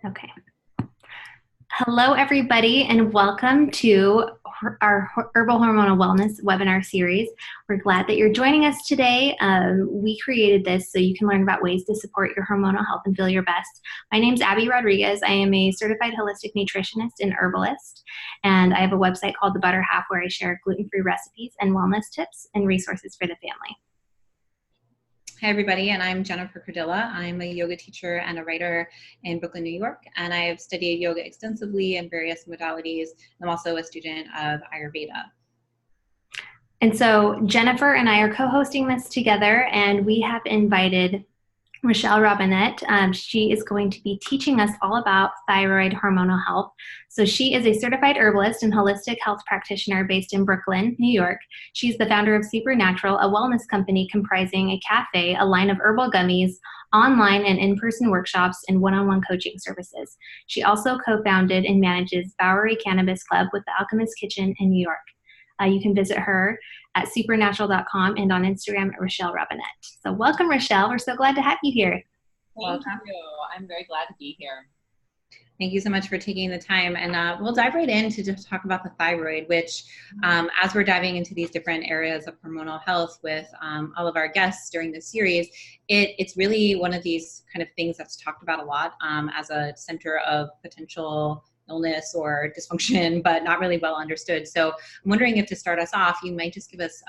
Okay. Hello, everybody, and welcome to our Herbal Hormonal Wellness webinar series. We're glad that you're joining us today. We created this so you can learn about ways to support your hormonal health and feel your best. My name's Abby Rodriguez. I am a certified holistic nutritionist and herbalist, and I have a website called The Butter Half where I share gluten-free recipes and wellness tips and resources for the family. Hi, everybody, and I'm Jennifer Cordilla. I'm a yoga teacher and a writer in Brooklyn, New York, and I have studied yoga extensively in various modalities. I'm also a student of Ayurveda. And so Jennifer and I are co-hosting this together, and we have invited Rachelle Robinette. She is going to be teaching us all about thyroid hormonal health. So she is a certified herbalist and holistic health practitioner based in Brooklyn, New York. She's the founder of Supernatural, a wellness company comprising a cafe, a line of herbal gummies, online and in-person workshops, and one-on-one coaching services. She also co-founded and manages Bowery Cannabis Club with the Alchemist Kitchen in New York. You can visit her at supernatural.com and on Instagram at Rachelle Robinette. So welcome, Rachelle. We're so glad to have you here. Thank you. I'm very glad to be here. Thank you so much for taking the time. And we'll dive right in to just talk about the thyroid, which as we're diving into these different areas of hormonal health with all of our guests during this series, it's really one of these kind of things that's talked about a lot as a center of potential illness or dysfunction, but not really well understood. So I'm wondering if to start us off, you might just give us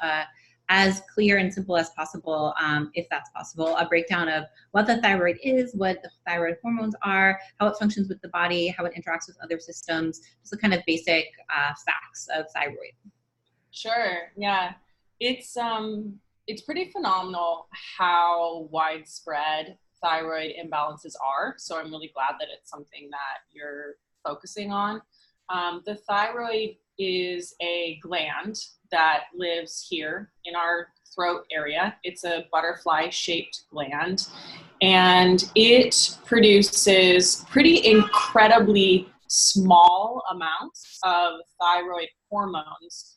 as clear and simple as possible, if that's possible, a breakdown of what the thyroid is, what the thyroid hormones are, how it functions with the body, how it interacts with other systems, just the kind of basic facts of thyroid. Sure. Yeah. It's pretty phenomenal how widespread thyroid imbalances are. So I'm really glad that it's something that you're focusing on. The thyroid is a gland that lives here in our throat area. It's a butterfly-shaped gland, and it produces pretty incredibly small amounts of thyroid hormones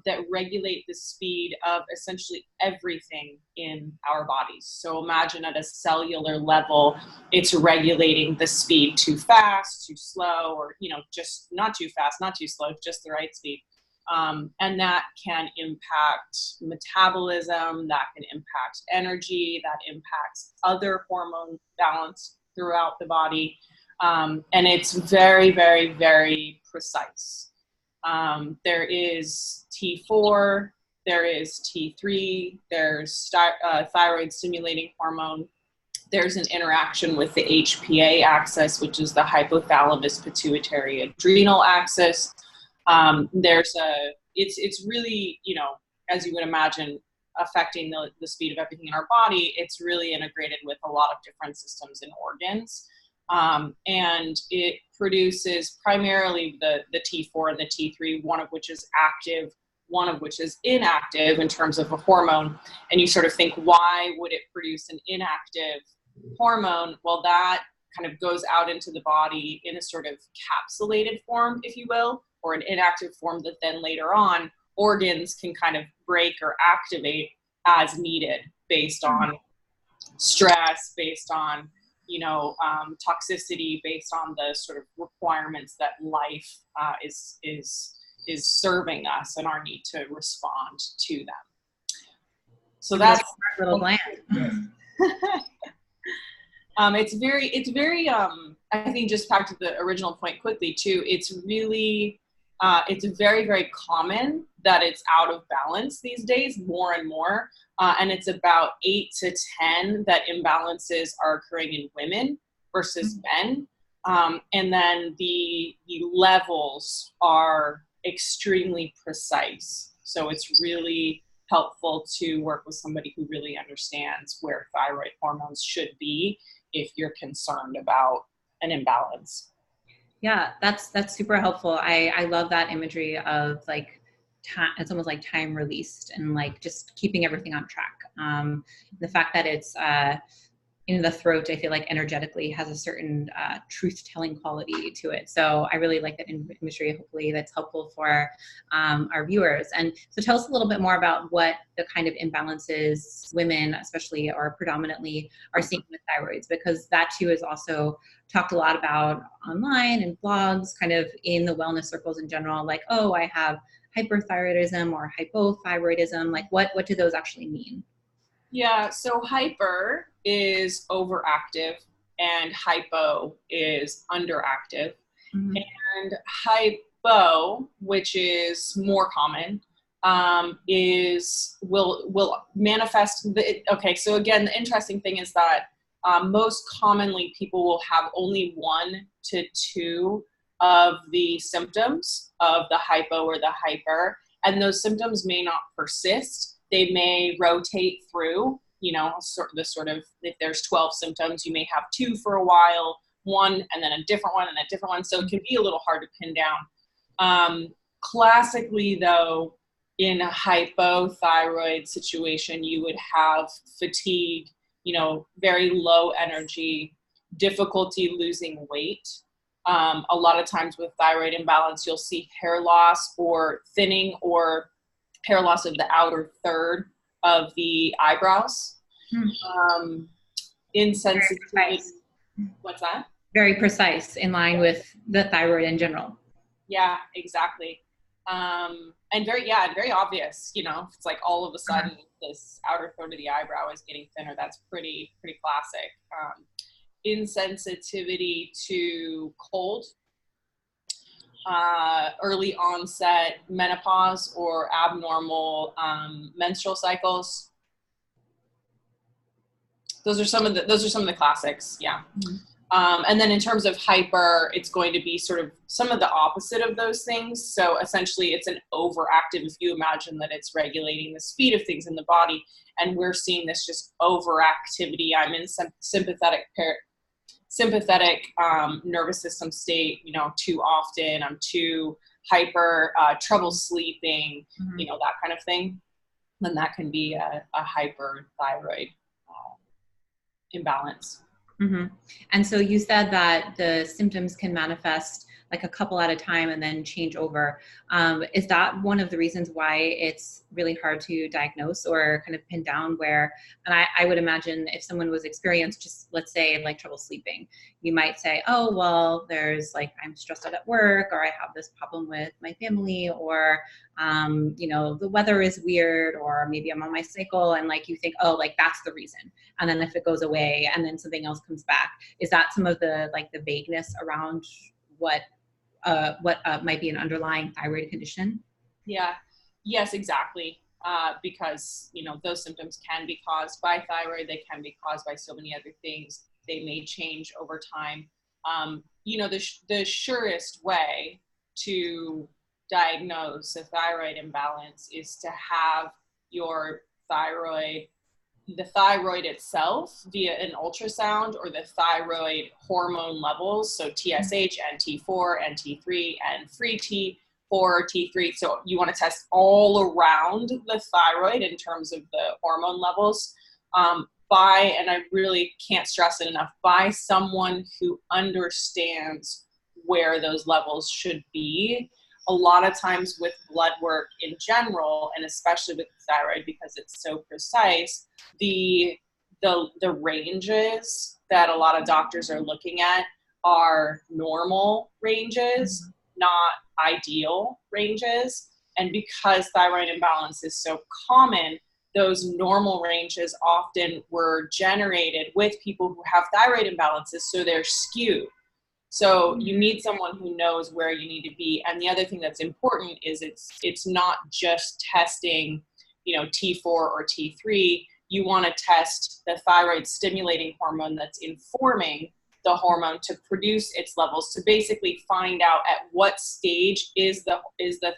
that regulate the speed of essentially everything in our bodies. So imagine at a cellular level, it's regulating the speed too fast, too slow, or, just not too fast, not too slow, just the right speed. And that can impact metabolism, that can impact energy, that impacts other hormone balance throughout the body. And it's very, very, very precise. There is T4, there is T3, there's thyroid stimulating hormone. There's an interaction with the HPA axis, which is the hypothalamus pituitary adrenal axis. It's really, as you would imagine, affecting the speed of everything in our body. It's really integrated with a lot of different systems and organs. And it produces primarily the T4 and the T3, one of which is active, one of which is inactive in terms of a hormone. And you sort of think, why would it produce an inactive hormone? Well, that kind of goes out into the body in a sort of capsulated form, if you will, or an inactive form that then later on organs can kind of break or activate as needed based on stress, based on toxicity, based on the sort of requirements that life is serving us and our need to respond to them. So that's a little gland. It's very I think, just back to the original point quickly too, it's really it's very, very common that it's out of balance these days, more and more. And it's about 8 to 10 that imbalances are occurring in women versus men. And then the levels are extremely precise. So it's really helpful to work with somebody who really understands where thyroid hormones should be if you're concerned about an imbalance. Yeah, that's super helpful. I love that imagery of like time. It's almost like time released and like just keeping everything on track. The fact that it's in the throat, I feel like energetically has a certain truth-telling quality to it. So I really like that imagery. Hopefully that's helpful for our viewers. And so tell us a little bit more about what the kind of imbalances women, especially or predominantly, are seeing with thyroids, because that too is also talked a lot about online and blogs, kind of in the wellness circles in general, like, oh, I have hyperthyroidism or hypothyroidism. Like what do those actually mean? Yeah, so hyper is overactive and hypo is underactive. Mm-hmm. And hypo, which is more common, is will manifest. Okay, so again, the interesting thing is that most commonly people will have only 1 to 2 of the symptoms of the hypo or the hyper, and those symptoms may not persist. They may rotate through, sort of, if there's 12 symptoms, you may have 2 for a while, 1, and then a different one and a different one. So it can be a little hard to pin down. Classically, though, in a hypothyroid situation, you would have fatigue, very low energy, difficulty losing weight. A lot of times with thyroid imbalance, you'll see hair loss or thinning or hair loss of the outer third of the eyebrows. Insensitivity. What's that? Very precise, in line with the thyroid in general. Yeah, exactly. And very obvious, it's like all of a sudden this outer third of the eyebrow is getting thinner. That's pretty classic. Insensitivity to cold, early onset menopause or abnormal menstrual cycles. Those are some of the classics. Yeah. Mm-hmm. And then in terms of hyper, it's going to be sort of some of the opposite of those things. So essentially it's an overactive, if you imagine that it's regulating the speed of things in the body, and we're seeing this just overactivity. I'm in sympathetic nervous system state, too often. I'm too hyper, trouble sleeping, mm-hmm. That kind of thing. Then that can be a hyperthyroid imbalance. Mm-hmm. And so you said that the symptoms can manifest like a couple at a time and then change over. Is that one of the reasons why it's really hard to diagnose or kind of pin down where, and I would imagine if someone was experienced, just let's say like trouble sleeping, you might say, oh, well, there's like, I'm stressed out at work, or I have this problem with my family, or, the weather is weird, or maybe I'm on my cycle, and like, you think, oh, like that's the reason. And then if it goes away and then something else comes back, is that some of the, like the vagueness around what might be an underlying thyroid condition? Yeah. Yes, exactly. Because, those symptoms can be caused by thyroid. They can be caused by so many other things. They may change over time. The surest way to diagnose a thyroid imbalance is to have the thyroid itself via an ultrasound, or the thyroid hormone levels, so TSH and T4 and T3 and free T4, T3. So you want to test all around the thyroid in terms of the hormone levels, and I really can't stress it enough, by someone who understands where those levels should be. A lot of times with blood work in general, and especially with thyroid because it's so precise, the ranges that a lot of doctors are looking at are normal ranges, not ideal ranges. And because thyroid imbalance is so common, those normal ranges often were generated with people who have thyroid imbalances, so they're skewed. So you need someone who knows where you need to be. And the other thing that's important is it's not just testing, T4 or T3. You want to test the thyroid stimulating hormone that's informing the hormone to produce its levels, to basically find out at what stage is the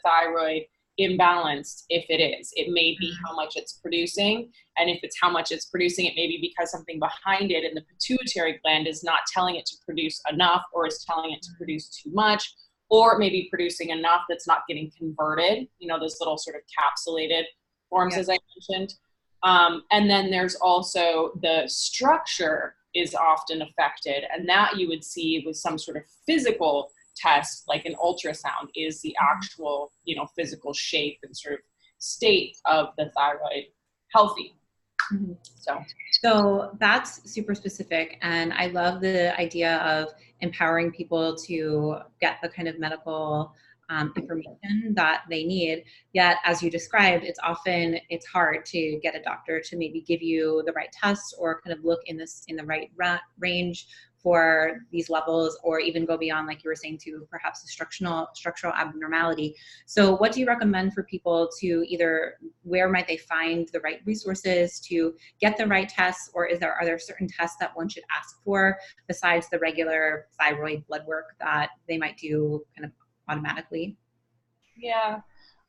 thyroid imbalanced. If it is, it may be how much it's producing, and if it's how much it's producing, it may be because something behind it in the pituitary gland is not telling it to produce enough, or is telling it to produce too much, or it may be producing enough that's not getting converted, those little sort of capsulated forms, as I mentioned. And then there's also the structure is often affected, and that you would see with some sort of physical test, like an ultrasound, is the actual, physical shape and sort of state of the thyroid healthy. Mm-hmm. So that's super specific. And I love the idea of empowering people to get the kind of medical information that they need. Yet, as you described, it's hard to get a doctor to maybe give you the right tests or kind of look in the right range for these levels, or even go beyond, like you were saying, to perhaps a structural abnormality. So what do you recommend for people to either, where might they find the right resources to get the right tests, or are there certain tests that one should ask for besides the regular thyroid blood work that they might do kind of automatically? Yeah.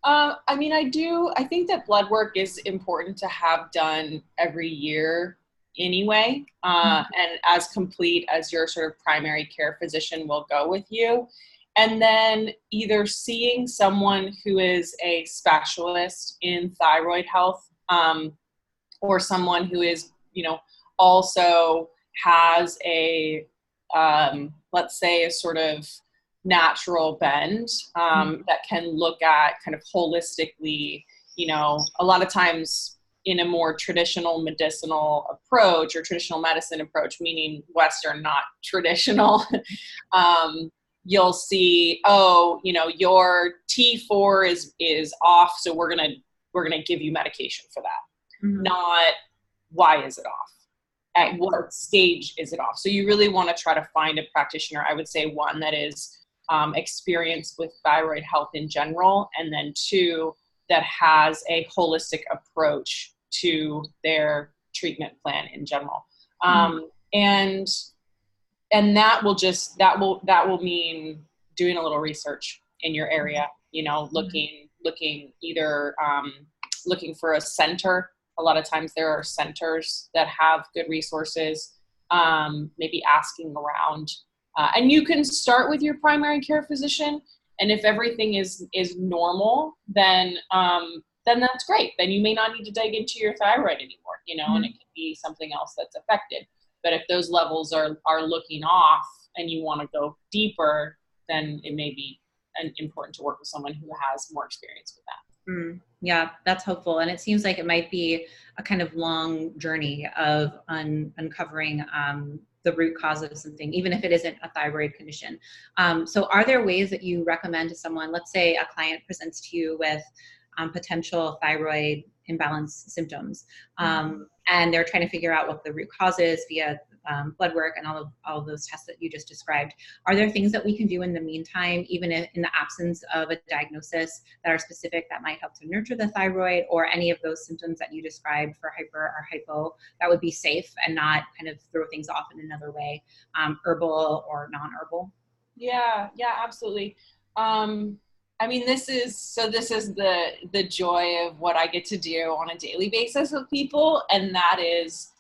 I think that blood work is important to have done every year anyway, and as complete as your sort of primary care physician will go with you. And then either seeing someone who is a specialist in thyroid health, or someone who is, also has a, let's say, a sort of natural bend, that can look at kind of holistically, a lot of times in a more traditional medicinal approach or traditional medicine approach, meaning Western, not traditional, you'll see, your T4 is off, so we're gonna give you medication for that. Mm-hmm. Not why is it off? At what stage is it off? So you really want to try to find a practitioner. I would say one that is experienced with thyroid health in general, and then two, that has a holistic approach to their treatment plan in general. And that will mean doing a little research in your area, looking either looking for a center. A lot of times there are centers that have good resources, maybe asking around. And you can start with your primary care physician, and if everything is normal, then that's great. Then you may not need to dig into your thyroid anymore, and it could be something else that's affected. But if those levels are looking off and you want to go deeper, then it may be important to work with someone who has more experience with that. Yeah, that's helpful. And it seems like it might be a kind of long journey of uncovering the root cause of something, even if it isn't a thyroid condition. So are there ways that you recommend to someone, let's say a client presents to you with potential thyroid imbalance symptoms, and they're trying to figure out what the root cause is via blood work and all of those tests that you just described. Are there things that we can do in the meantime, even in the absence of a diagnosis, that are specific that might help to nurture the thyroid, or any of those symptoms that you described for hyper or hypo, that would be safe and not kind of throw things off in another way, herbal or non-herbal? Yeah, absolutely. This is the joy of what I get to do on a daily basis with people. And that is,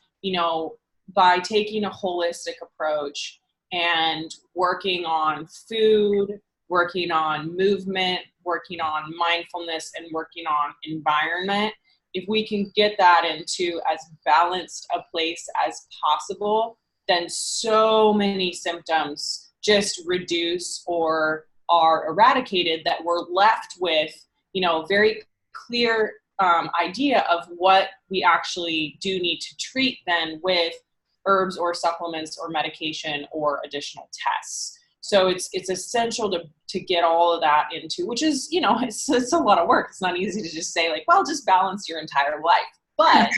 by taking a holistic approach and working on food, working on movement, working on mindfulness, and working on environment, if we can get that into as balanced a place as possible, then so many symptoms just reduce or are eradicated, that we're left with, very clear idea of what we actually do need to treat then with herbs or supplements or medication or additional tests. So it's essential to get all of that into, which is, it's a lot of work. It's not easy to just say, like, well, just balance your entire life. But,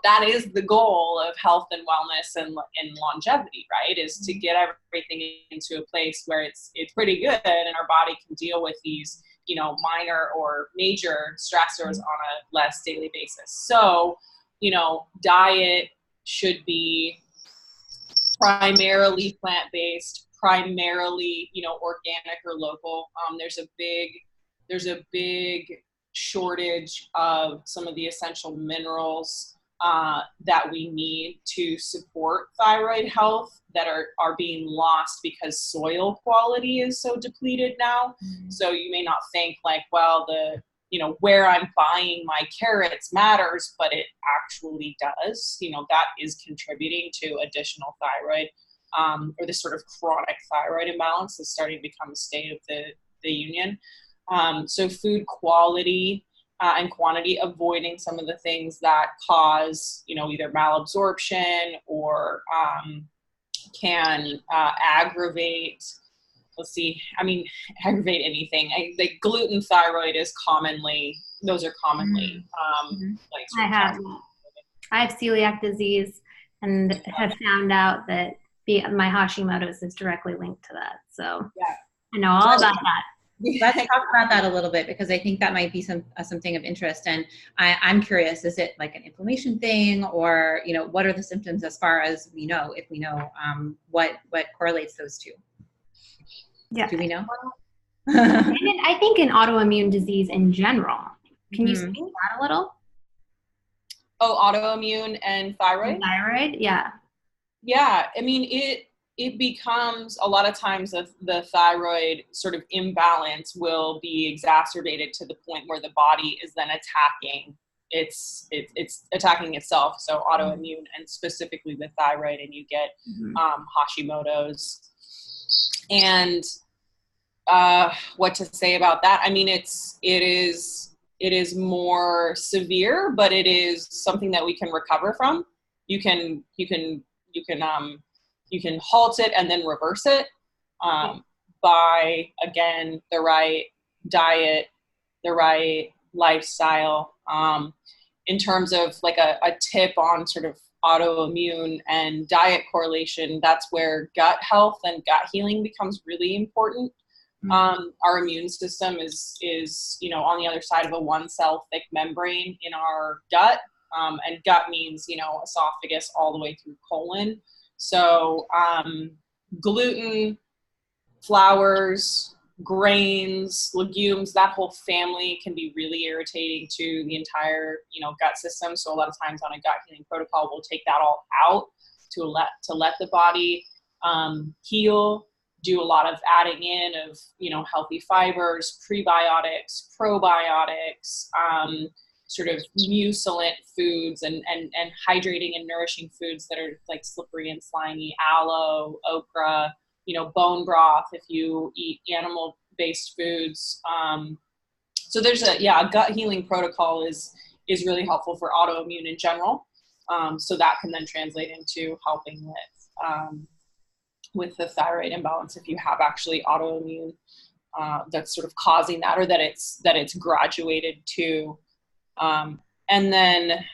that is the goal of health and wellness and longevity, right? Is to get everything into a place where it's pretty good and our body can deal with these, minor or major stressors on a less daily basis. So, diet should be primarily plant-based, primarily, organic or local. There's a big shortage of some of the essential minerals that we need to support thyroid health that are being lost because soil quality is so depleted now. So you may not think like, well, where I'm buying my carrots matters, but it actually does. That is contributing to additional thyroid, or this sort of chronic thyroid imbalance is starting to become a state of the union. So food quality and quantity, avoiding some of the things that cause, either malabsorption or can aggravate, aggravate anything. Like gluten thyroid is those are commonly I have celiac disease and have found out that my Hashimoto's is directly linked to that. So yeah. I know all about that. Let's talk about that a little bit, because I think that might be something of interest. And I'm curious, is it like an inflammation thing, or, what are the symptoms as far as we know, if we know what correlates those two? Yeah. Do we know? I think in autoimmune disease in general. Can you speak that a little? Oh, autoimmune and thyroid? And thyroid, yeah. Yeah, it becomes a lot of times the thyroid sort of imbalance will be exacerbated to the point where the body is then attacking it's attacking itself. So autoimmune, and specifically with thyroid, and you get Hashimoto's. And what to say about that? It is more severe, but it is something that we can recover from. You can halt it and then reverse it by, again, the right diet, the right lifestyle. In terms of like a tip on sort of autoimmune and diet correlation, that's where gut health and gut healing becomes really important. Our immune system is on the other side of a 1-cell thick membrane in our gut, and gut means esophagus all the way through colon. So gluten, flours, grains, legumes, that whole family can be really irritating to the entire gut system. So a lot of times on a gut healing protocol, we'll take that all out to let the body heal. Do a lot of adding in of healthy fibers, prebiotics, probiotics, sort of mucilent foods, and hydrating and nourishing foods that are like slippery and slimy, aloe, okra, bone broth if you eat animal-based foods. So there's a gut healing protocol is really helpful for autoimmune in general. So that can then translate into helping with the thyroid imbalance if you have actually autoimmune that's sort of causing that, or that it's graduated to. And then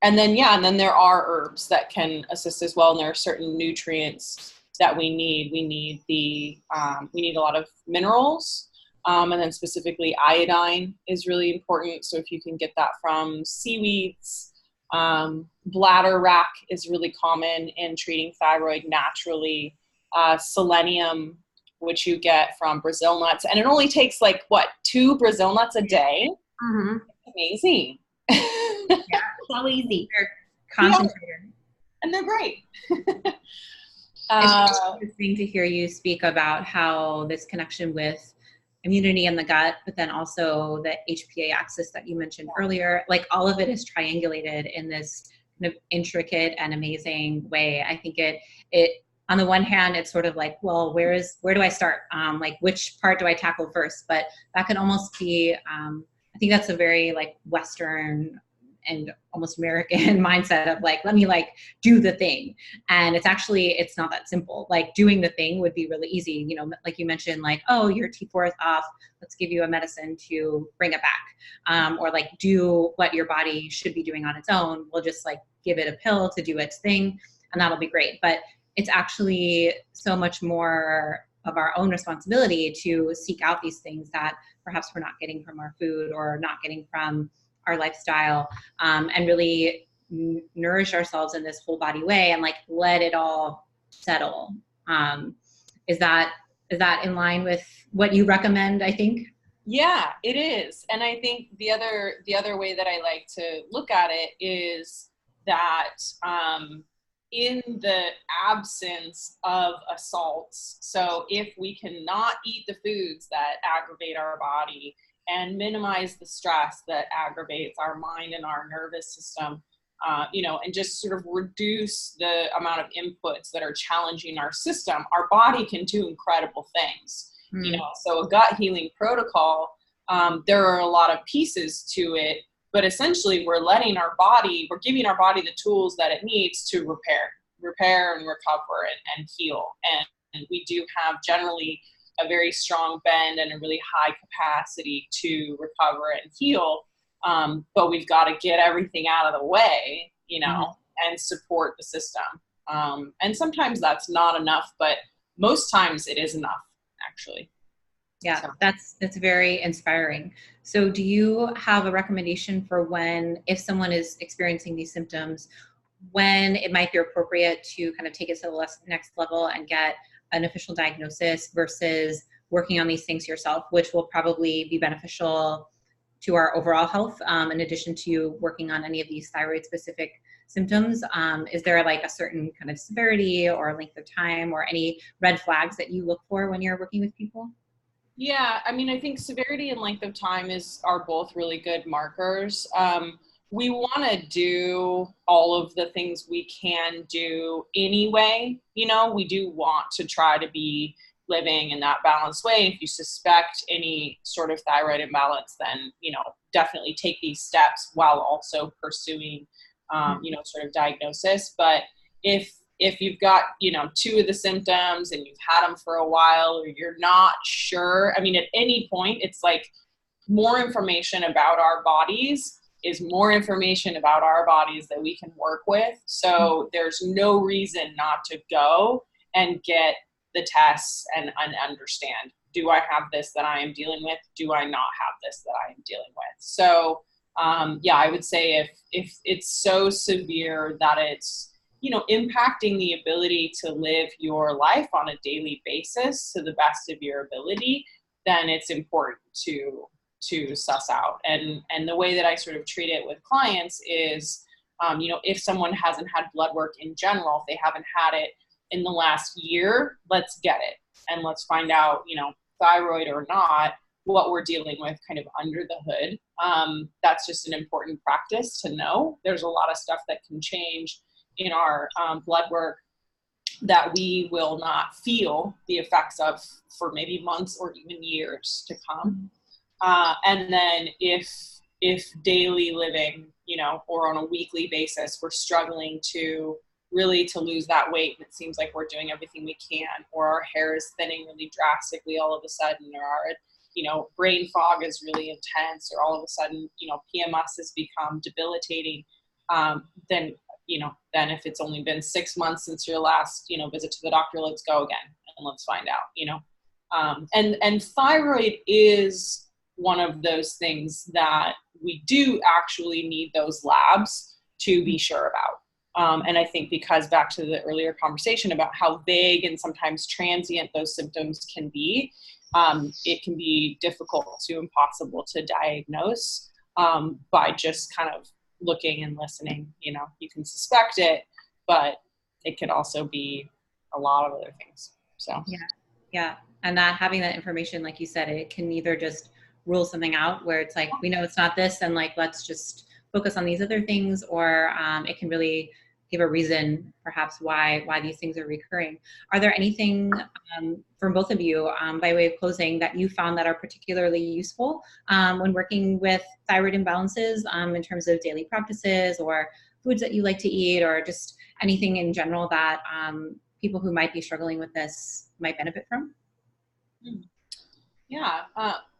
there are herbs that can assist as well, and there are certain nutrients that we need. We need a lot of minerals, and then specifically iodine is really important. So if you can get that from seaweeds, bladder wrack is really common in treating thyroid naturally. Selenium, which you get from Brazil nuts, and it only takes 2 Brazil nuts a day. Mm-hmm. Amazing. Yeah, so easy. They're concentrated. And they're great. It's interesting to hear you speak about how this connection with immunity in the gut, but then also the HPA axis that you mentioned earlier, like all of it is triangulated in this kind of intricate and amazing way. I think it on the one hand, it's sort of like, well, where do I start? Like which part do I tackle first? But that could almost be, I think that's a very Western and almost American mindset of let me do the thing. And it's not that simple. Doing the thing would be really easy. Like you mentioned, oh, your T4 is off. Let's give you a medicine to bring it back. Or do what your body should be doing on its own. We'll just give it a pill to do its thing, and that'll be great. But it's actually so much more of our own responsibility to seek out these things that perhaps we're not getting from our food or not getting from our lifestyle, and really nourish ourselves in this whole body way and let it all settle. Is that in line with what you recommend, I think? Yeah, it is. And I think the other way that I like to look at it is that in the absence of assaults, so if we cannot eat the foods that aggravate our body, and minimize the stress that aggravates our mind and our nervous system, and just sort of reduce the amount of inputs that are challenging our system, our body can do incredible things. So a gut healing protocol, there are a lot of pieces to it, but essentially we're giving our body the tools that it needs to repair and recover and heal. And we do have generally a very strong bend and a really high capacity to recover and heal. But we've got to get everything out of the way, and support the system. And sometimes that's not enough, but most times it is enough, actually. Yeah, So. that's very inspiring. So do you have a recommendation for if someone is experiencing these symptoms, when it might be appropriate to kind of take it to the next level and get an official diagnosis versus working on these things yourself, which will probably be beneficial to our overall health, in addition to working on any of these thyroid specific symptoms? Is there like a certain kind of severity or length of time or any red flags that you look for when you're working with people? Yeah, I mean, I think severity and length of time are both really good markers. We want to do all of the things we can do anyway. We do want to try to be living in that balanced way. If you suspect any sort of thyroid imbalance, then, definitely take these steps while also pursuing, sort of diagnosis. But if you've got, two of the symptoms and you've had them for a while, or you're not sure, I mean, at any point, it's like more information about our bodies is more information about our bodies that we can work with. So there's no reason not to go and get the tests and understand, do I have this that I am dealing with? Do I not have this that I am dealing with? So, I would say if it's so severe that it's, impacting the ability to live your life on a daily basis to the best of your ability, then it's important to suss out. And the way that I sort of treat it with clients is, if someone hasn't had blood work in general, if they haven't had it in the last year, let's get it. And let's find out, thyroid or not, what we're dealing with kind of under the hood. That's just an important practice to know. There's a lot of stuff that can change in our blood work that we will not feel the effects of for maybe months or even years to come. And then if daily living, or on a weekly basis, we're struggling to lose that weight, and it seems like we're doing everything we can, or our hair is thinning really drastically all of a sudden, or our, brain fog is really intense, or all of a sudden, PMS has become debilitating, then if it's only been 6 months since your last, visit to the doctor, let's go again and let's find out, and thyroid is one of those things that we do actually need those labs to be sure about. And I think because back to the earlier conversation about how vague and sometimes transient those symptoms can be, it can be difficult to impossible to diagnose by just kind of looking and listening. You can suspect it, but it could also be a lot of other things. So yeah, and that having that information, like you said, it can either just rule something out where it's like, we know it's not this, and like let's just focus on these other things, or it can really give a reason perhaps why these things are recurring. Are there anything from both of you, by way of closing, that you found that are particularly useful when working with thyroid imbalances, in terms of daily practices or foods that you like to eat, or just anything in general that people who might be struggling with this might benefit from? Yeah,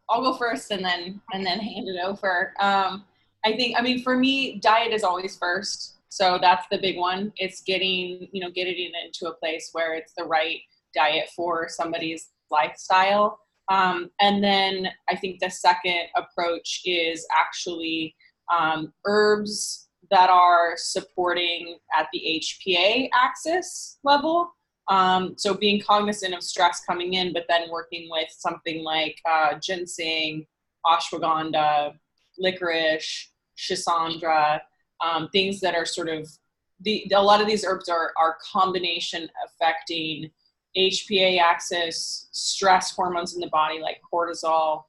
I'll go first and then hand it over. I mean, for me, diet is always first. So that's the big one. It's getting it into a place where it's the right diet for somebody's lifestyle. And then I think the second approach is actually herbs that are supporting at the HPA axis level. So being cognizant of stress coming in, but then working with something like ginseng, ashwagandha, licorice, schisandra, things that are sort of a lot of these herbs are combination affecting HPA axis, stress hormones in the body like cortisol,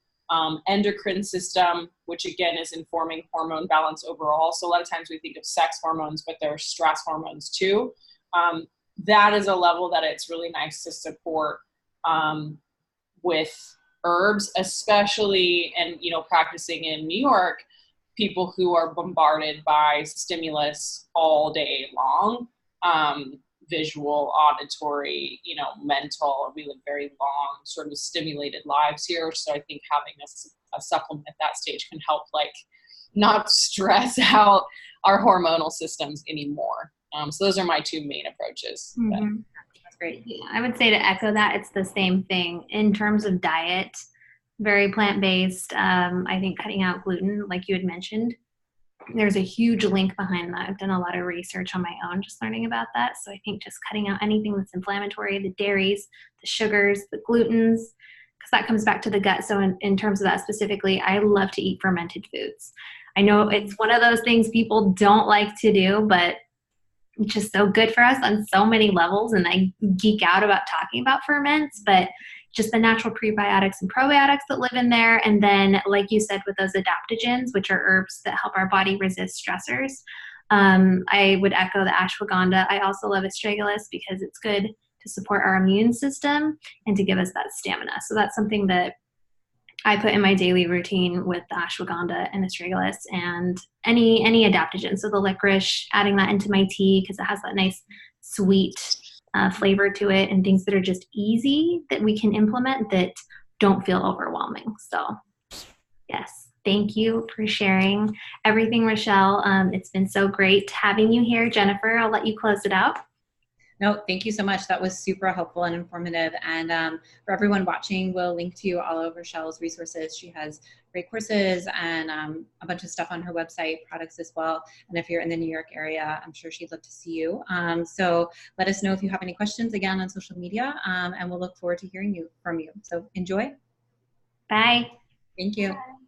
endocrine system, which again is informing hormone balance overall. So a lot of times we think of sex hormones, but there are stress hormones too. That is a level that it's really nice to support with herbs, especially, and practicing in New York, people who are bombarded by stimulus all day long, visual, auditory, mental. We live very long, sort of stimulated lives here. So I think having a supplement at that stage can help, like, not stress out our hormonal systems anymore. So those are my two main approaches. Mm-hmm. That's great. Yeah, I would say to echo that, it's the same thing in terms of diet, very plant-based. I think cutting out gluten, like you had mentioned, there's a huge link behind that. I've done a lot of research on my own just learning about that. So I think just cutting out anything that's inflammatory, the dairies, the sugars, the glutens, because that comes back to the gut. So in terms of that specifically, I love to eat fermented foods. I know it's one of those things people don't like to do, but it's just so good for us on so many levels. And I geek out about talking about ferments, but just the natural prebiotics and probiotics that live in there. And then, like you said, with those adaptogens, which are herbs that help our body resist stressors. I would echo the ashwagandha. I also love astragalus because it's good to support our immune system and to give us that stamina. So that's something that I put in my daily routine with the ashwagandha and astragalus and any adaptogen. So the licorice, adding that into my tea because it has that nice sweet flavor to it, and things that are just easy that we can implement that don't feel overwhelming. So yes, thank you for sharing everything, Rachelle. It's been so great having you here. Jennifer, I'll let you close it out. No, thank you so much. That was super helpful and informative. And for everyone watching, we'll link to all of Rachelle's resources. She has great courses and a bunch of stuff on her website, products as well. And if you're in the New York area, I'm sure she'd love to see you. So let us know if you have any questions, again, on social media, and we'll look forward to hearing from you. So enjoy. Bye. Thank you. Bye.